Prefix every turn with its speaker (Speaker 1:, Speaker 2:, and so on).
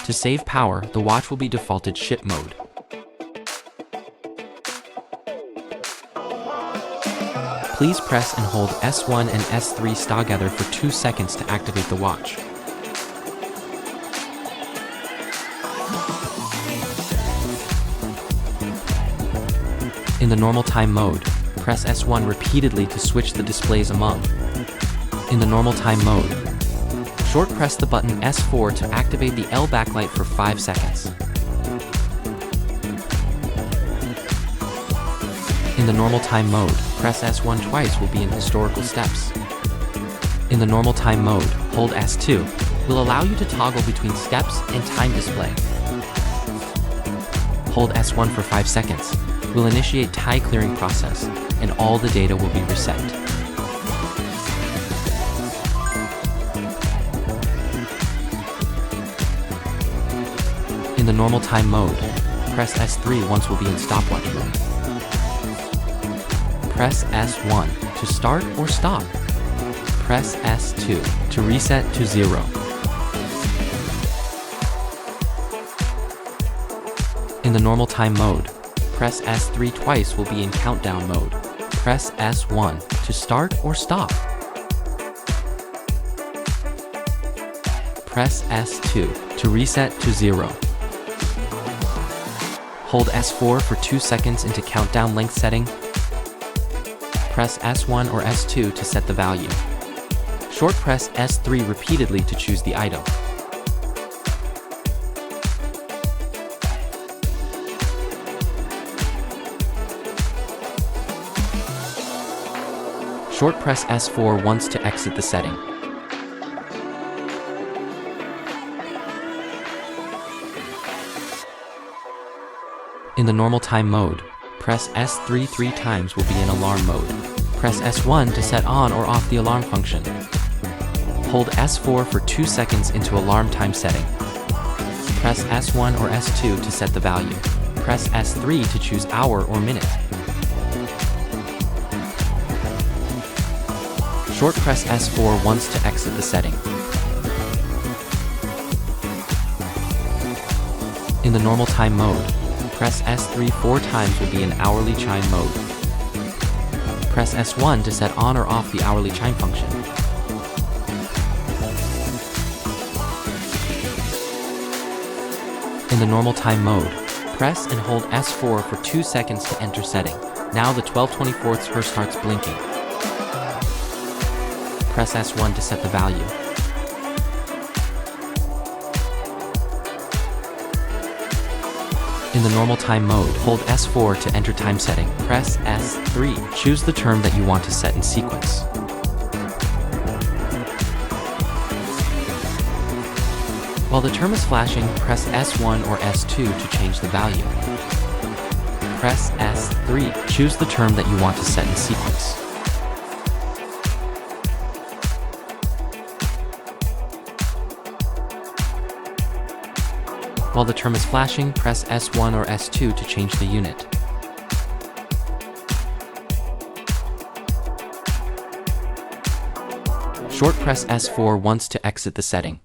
Speaker 1: To save power, the watch will be defaulted ship mode. Please press and hold S1 and S3 together for 2 seconds to activate the watch. In the normal time mode, press S1 repeatedly to switch the displays among. In the normal time mode, short press the button S4 to activate the L backlight for 5 seconds. In the normal time mode, press S1 twice will be in historical steps. In the normal time mode, hold S2 will allow you to toggle between steps and time display. Hold S1 for 5 seconds. Will initiate tie clearing process, and all the data will be reset. In the normal time mode, press S3 once will be in stopwatch mode. Press S1 to start or stop. Press S2 to reset to 0. In the normal time mode, press S3 twice will be in countdown mode. Press S1 to start or stop. Press S2 to reset to 0. Hold S4 for 2 seconds into countdown length setting. Press S1 or S2 to set the value. Short press S3 repeatedly to choose the item. Short press S4 once to exit the setting. In the normal time mode, press S3 3 times will be in alarm mode. Press S1 to set on or off the alarm function. Hold S4 for 2 seconds into alarm time setting. Press S1 or S2 to set the value. Press S3 to choose hour or minute. Short press S4 once to exit the setting. In the normal time mode, press S3 4 times will be in hourly chime mode. Press S1 to set on or off the hourly chime function. In the normal time mode, press and hold S4 for 2 seconds to enter setting. Now the 12/24 Hz starts blinking. Press S1 to set the value. In the normal time mode, hold S4 to enter time setting. Press S3. Choose the term that you want to set in sequence. While the term is flashing, press S1 or S2 to change the value. Press S3. Choose the term that you want to set in sequence. While the term is flashing, press S1 or S2 to change the unit. Short press S4 once to exit the setting.